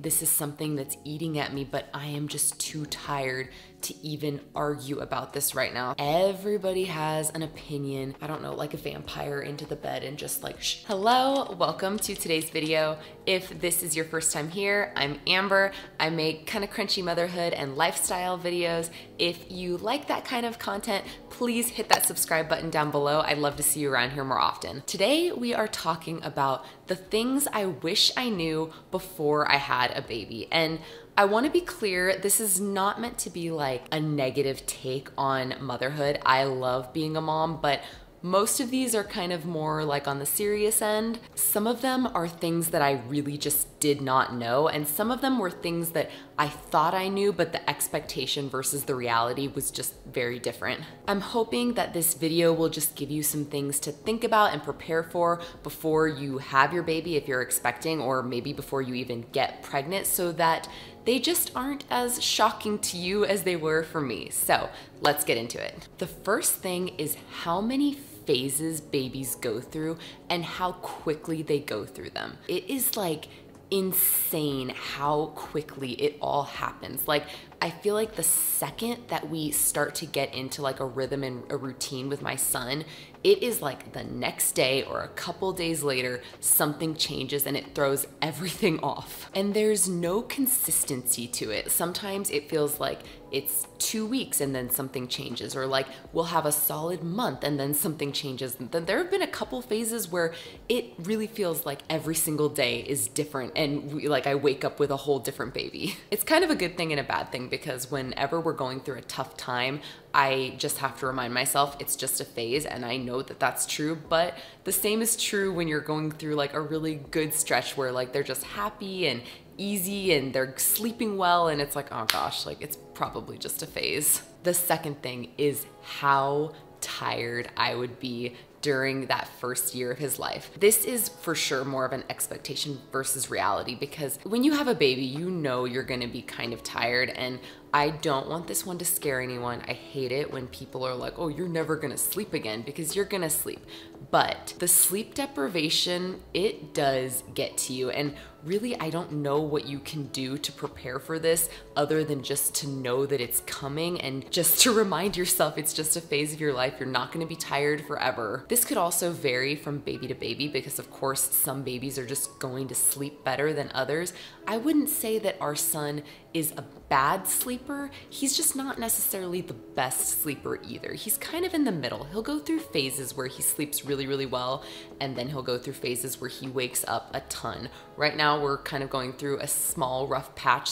This is something that's eating at me, but I am just too tired to even argue about this right now. Everybody has an opinion. I don't know, like a vampire into the bed and just like, shh. Hello, welcome to today's video. If this is your first time here, I'm Amber. I make kind of crunchy motherhood and lifestyle videos. If you like that kind of content, please hit that subscribe button down below. I'd love to see you around here more often. Today, we are talking about the things I wish I knew before I had a baby. And I want to be clear, this is not meant to be like a negative take on motherhood. I love being a mom, but most of these are kind of more like on the serious end. Some of them are things that I really just did not know, and some of them were things that I thought I knew, but the expectation versus the reality was just very different. I'm hoping that this video will just give you some things to think about and prepare for before you have your baby if you're expecting, or maybe before you even get pregnant, so that they just aren't as shocking to you as they were for me. So let's get into it. The first thing is how many phases babies go through and how quickly they go through them. It is like insane how quickly it all happens. Like, I feel like the second that we start to get into like a rhythm and a routine with my son, it is like the next day or a couple days later, something changes and it throws everything off. And there's no consistency to it. Sometimes it feels like it's 2 weeks and then something changes, or like we'll have a solid month and then something changes. And then there have been a couple phases where it really feels like every single day is different and like I wake up with a whole different baby. It's kind of a good thing and a bad thing, because whenever we're going through a tough time, I just have to remind myself it's just a phase, and I know that that's true, but the same is true when you're going through like a really good stretch where like they're just happy and easy and they're sleeping well, and it's like, oh gosh, like it's probably just a phase. The second thing is how tired I would be during that first year of his life. This is for sure more of an expectation versus reality, because when you have a baby, you know you're gonna be kind of tired, and I don't want this one to scare anyone. I hate it when people are like, oh, you're never gonna sleep again, because you're gonna sleep. But the sleep deprivation, it does get to you. And really, I don't know what you can do to prepare for this other than just to know that it's coming and just to remind yourself it's just a phase of your life. You're not gonna be tired forever. This could also vary from baby to baby, because of course, some babies are just going to sleep better than others. I wouldn't say that our son is a bad sleeper. He's just not necessarily the best sleeper either. He's kind of in the middle. He'll go through phases where he sleeps really, really well, and then he'll go through phases where he wakes up a ton. Right now, we're kind of going through a small, rough patch,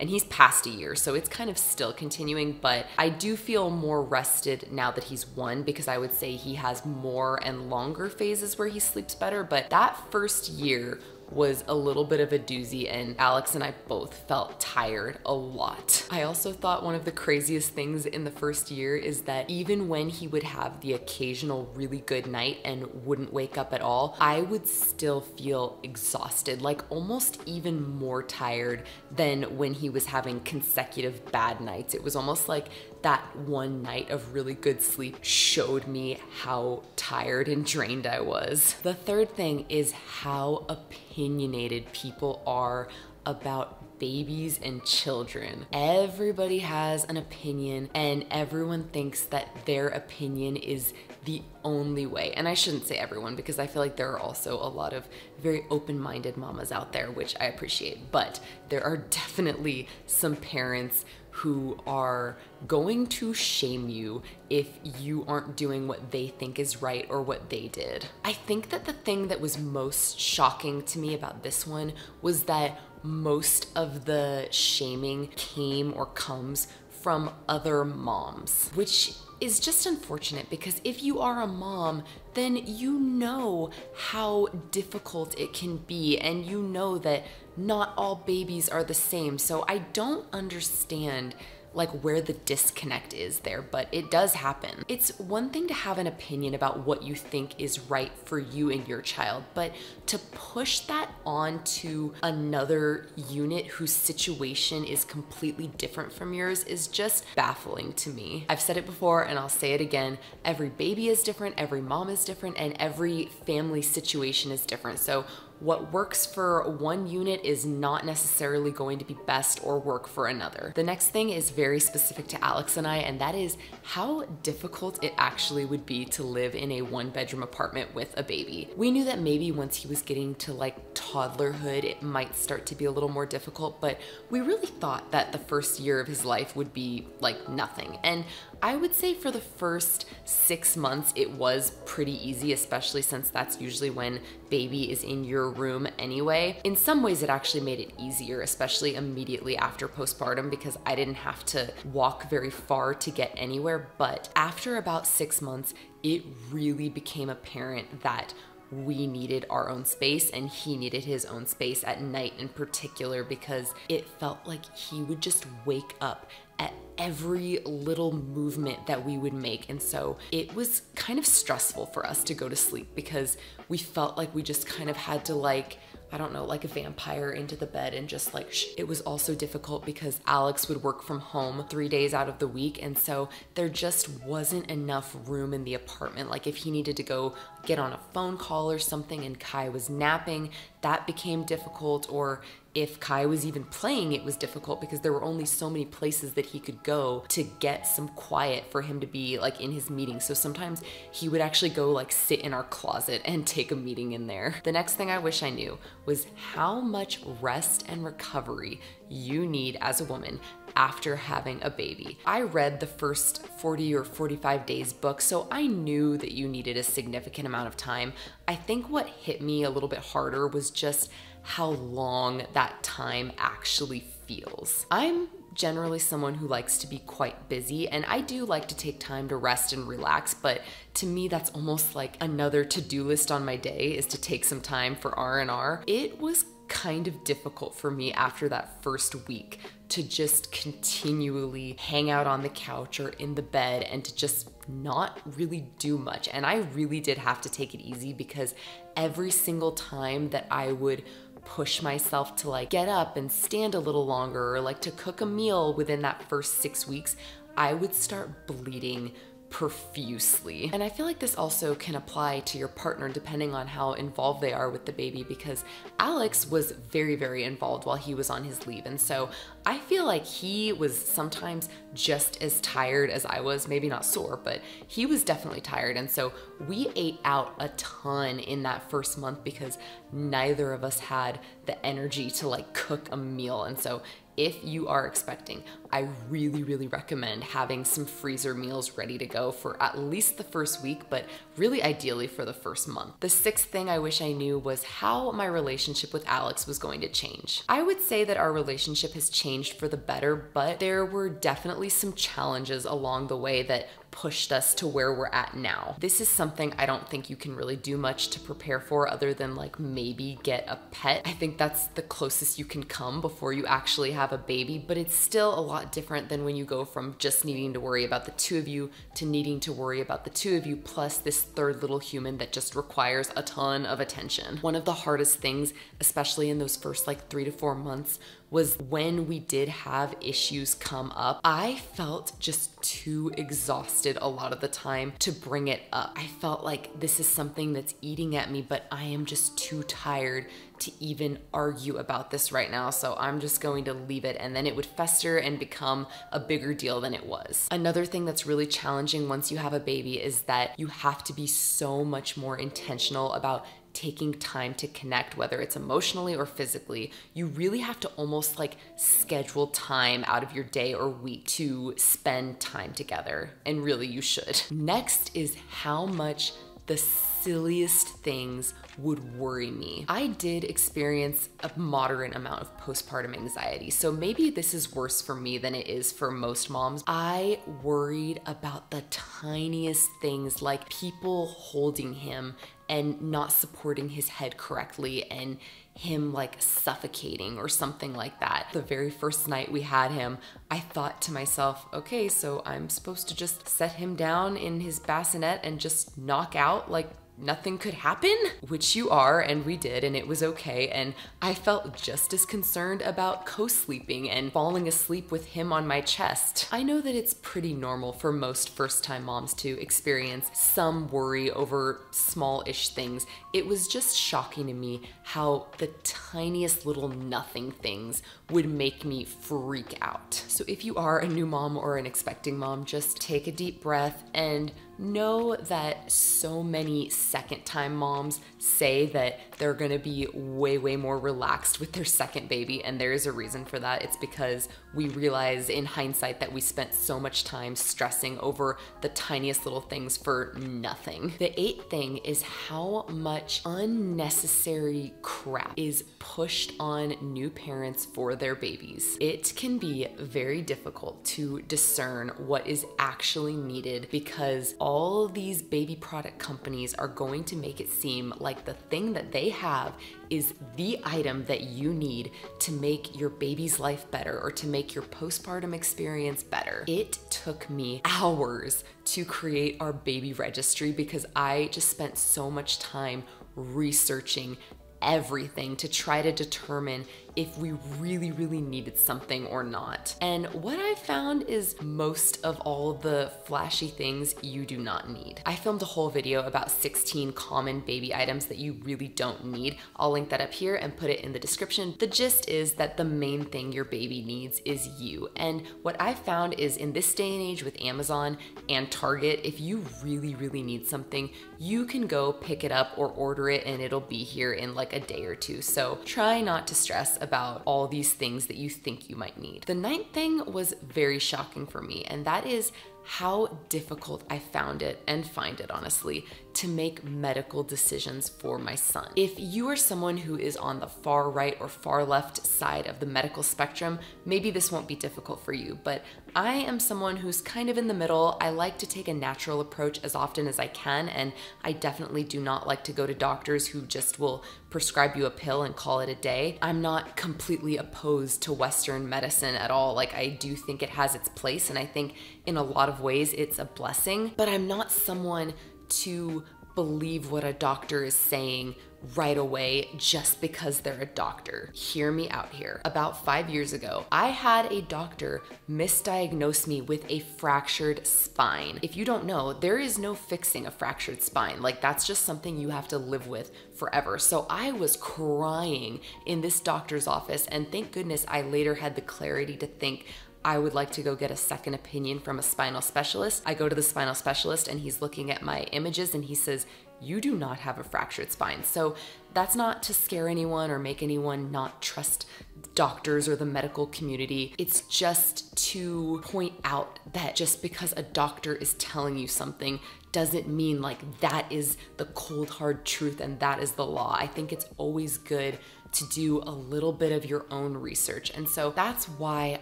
and he's past a year, so it's kind of still continuing, but I do feel more rested now that he's 1, because I would say he has more and longer phases where he sleeps better, but that first year was a little bit of a doozy, and Alex and I both felt tired a lot. I also thought one of the craziest things in the first year is that even when he would have the occasional really good night and wouldn't wake up at all, I would still feel exhausted, like almost even more tired than when he was having consecutive bad nights. It was almost like that one night of really good sleep showed me how tired and drained I was. The third thing is how opinionated people are about babies and children. Everybody has an opinion, and everyone thinks that their opinion is the only way. And I shouldn't say everyone, because I feel like there are also a lot of very open-minded mamas out there, which I appreciate, but there are definitely some parents who are going to shame you if you aren't doing what they think is right or what they did. I think that the thing that was most shocking to me about this one was that most of the shaming came or comes from other moms, which is just unfortunate, because if you are a mom, then you know how difficult it can be, and you know that not all babies are the same. So I don't understand like where the disconnect is there, but it does happen. It's one thing to have an opinion about what you think is right for you and your child, but to push that onto another unit whose situation is completely different from yours is just baffling to me. I've said it before and I'll say it again, every baby is different, every mom is different, and every family situation is different. So what works for one unit is not necessarily going to be best or work for another. The next thing is very specific to Alex and I, and that is how difficult it actually would be to live in a one-bedroom apartment with a baby. We knew that maybe once he was getting to like toddlerhood, it might start to be a little more difficult, but we really thought that the first year of his life would be like nothing. And I would say for the first 6 months, it was pretty easy, especially since that's usually when baby is in your room anyway. In some ways, it actually made it easier, especially immediately after postpartum, because I didn't have to walk very far to get anywhere. But after about 6 months, it really became apparent that we needed our own space and he needed his own space at night in particular, because it felt like he would just wake up at every little movement that we would make. And so it was kind of stressful for us to go to sleep because we felt like we just kind of had to like, I don't know, like a vampire into the bed and just like It was also difficult because Alex would work from home 3 days out of the week. And so there just wasn't enough room in the apartment. Like if he needed to go get on a phone call or something and Kai was napping, that became difficult. Or if Kai was even playing, it was difficult because there were only so many places that he could go to get some quiet for him to be like in his meeting. So sometimes he would actually go like sit in our closet and take a meeting in there. The next thing I wish I knew was how much rest and recovery you need as a woman after having a baby. I read the first 40 or 45 days book, so I knew that you needed a significant amount of time. I think what hit me a little bit harder was just how long that time actually feels. I'm generally someone who likes to be quite busy, and I do like to take time to rest and relax, but to me that's almost like another to-do list on my day is to take some time for R&R. It was kind of difficult for me after that first week to just continually hang out on the couch or in the bed and to just not really do much. And I really did have to take it easy because every single time that I would push myself to like get up and stand a little longer or like to cook a meal within that first 6 weeks, I would start bleeding profusely. And I feel like this also can apply to your partner depending on how involved they are with the baby, because Alex was very, very involved while he was on his leave. And so I feel like he was sometimes just as tired as I was, maybe not sore, but he was definitely tired. And so we ate out a ton in that first month because neither of us had the energy to like cook a meal. And so if you are expecting, I really, really recommend having some freezer meals ready to go for at least the first week, but really ideally for the first month. The sixth thing I wish I knew was how my relationship with Alex was going to change. I would say that our relationship has changed for the better, but there were definitely some challenges along the way that pushed us to where we're at now. This is something I don't think you can really do much to prepare for other than like maybe get a pet. I think that's the closest you can come before you actually have a baby, but it's still a lot different than when you go from just needing to worry about the two of you to needing to worry about the two of you plus this third little human that just requires a ton of attention. One of the hardest things, especially in those first like 3 to 4 months, was when we did have issues come up. I felt just too exhausted a lot of the time to bring it up. I felt like this is something that's eating at me, but I am just too tired to even argue about this right now, so I'm just going to leave it, and then it would fester and become a bigger deal than it was. Another thing that's really challenging once you have a baby is that you have to be so much more intentional about taking time to connect, whether it's emotionally or physically. You really have to almost like schedule time out of your day or week to spend time together, and really you should. Next is how much the silliest things would worry me. I did experience a moderate amount of postpartum anxiety, so maybe this is worse for me than it is for most moms. I worried about the tiniest things, like people holding him and not supporting his head correctly and him like suffocating or something like that. The very first night we had him, I thought to myself, okay, so I'm supposed to just set him down in his bassinet and just knock out? Like, nothing could happen, which you are, and we did, and it was okay. And I felt just as concerned about co-sleeping and falling asleep with him on my chest. I know that it's pretty normal for most first-time moms to experience some worry over small-ish things. It was just shocking to me how the tiniest little nothing things would make me freak out. So if you are a new mom or an expecting mom, just take a deep breath and know that so many second-time moms say that they're gonna be way more relaxed with their second baby, and there is a reason for that. It's because we realize in hindsight that we spent so much time stressing over the tiniest little things for nothing. The 8th thing is how much unnecessary crap is pushed on new parents for their babies. It can be very difficult to discern what is actually needed because all these baby product companies are going to make it seem like the thing that they have is the item that you need to make your baby's life better or to make your postpartum experience better. It took me hours to create our baby registry because I just spent so much time researching everything to try to determine if we really needed something or not. And what I found is most of all the flashy things you do not need. I filmed a whole video about 16 common baby items that you really don't need. I'll link that up here and put it in the description. The gist is that the main thing your baby needs is you. And what I found is in this day and age with Amazon and Target, if you really need something, you can go pick it up or order it and it'll be here in like a day or two. So try not to stress about all these things that you think you might need. The 9th thing was very shocking for me, and that is how difficult I found it, and find it honestly, to make medical decisions for my son. If you are someone who is on the far right or far left side of the medical spectrum, maybe this won't be difficult for you, but I am someone who's kind of in the middle. I like to take a natural approach as often as I can, and I definitely do not like to go to doctors who just will prescribe you a pill and call it a day. I'm not completely opposed to Western medicine at all. Like, I do think it has its place, and I think in a lot of ways it's a blessing, but I'm not someone to believe what a doctor is saying right away just because they're a doctor. Hear me out here. About 5 years ago, I had a doctor misdiagnose me with a fractured spine. If you don't know, there is no fixing a fractured spine. Like, that's just something you have to live with forever. So I was crying in this doctor's office, and thank goodness I later had the clarity to think I would like to go get a second opinion from a spinal specialist. I go to the spinal specialist and he's looking at my images and he says, "You do not have a fractured spine." So that's not to scare anyone or make anyone not trust doctors or the medical community. It's just to point out that just because a doctor is telling you something doesn't mean like that is the cold hard truth and that is the law. I think it's always good to do a little bit of your own research. And so that's why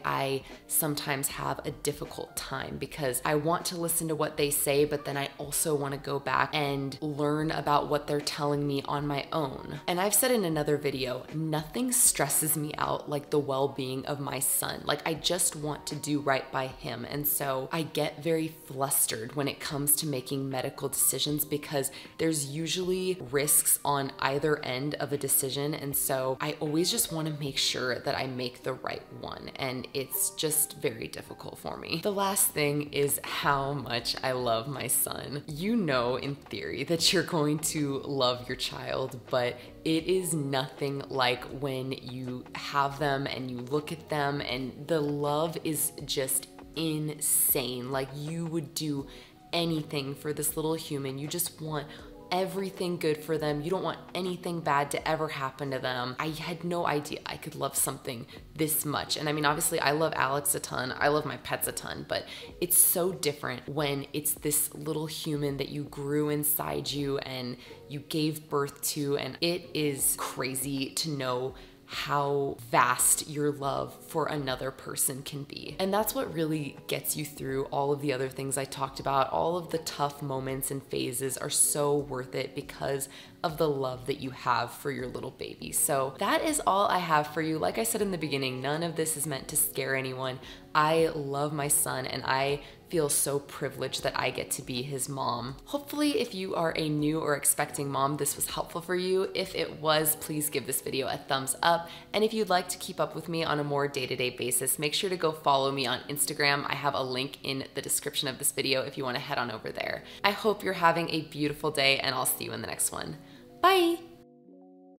I sometimes have a difficult time, because I want to listen to what they say, but then I also want to go back and learn about what they're telling me on my own. And I've said in another video, nothing stresses me out like the well-being of my son. Like, I just want to do right by him. And so I get very flustered when it comes to making medical decisions because there's usually risks on either end of a decision. And so I always just want to make sure that I make the right one, and it's just very difficult for me. The last thing is how much I love my son. You know, in theory, that you're going to love your child, but it is nothing like when you have them and you look at them and the love is just insane. Like, you would do anything for this little human. You just want everything good for them. You don't want anything bad to ever happen to them. I had no idea I could love something this much. And I mean, obviously I love Alex a ton. I love my pets a ton, but it's so different when it's this little human that you grew inside you and you gave birth to. And it is crazy to know how vast your love for another person can be. And that's what really gets you through all of the other things I talked about. All of the tough moments and phases are so worth it because of the love that you have for your little baby. So that is all I have for you. Like I said in the beginning, none of this is meant to scare anyone. I love my son and I feel so privileged that I get to be his mom. Hopefully, if you are a new or expecting mom, this was helpful for you. If it was, please give this video a thumbs up. And if you'd like to keep up with me on a more day-to-day basis, make sure to go follow me on Instagram. I have a link in the description of this video if you want to head on over there. I hope you're having a beautiful day and I'll see you in the next one. Bye!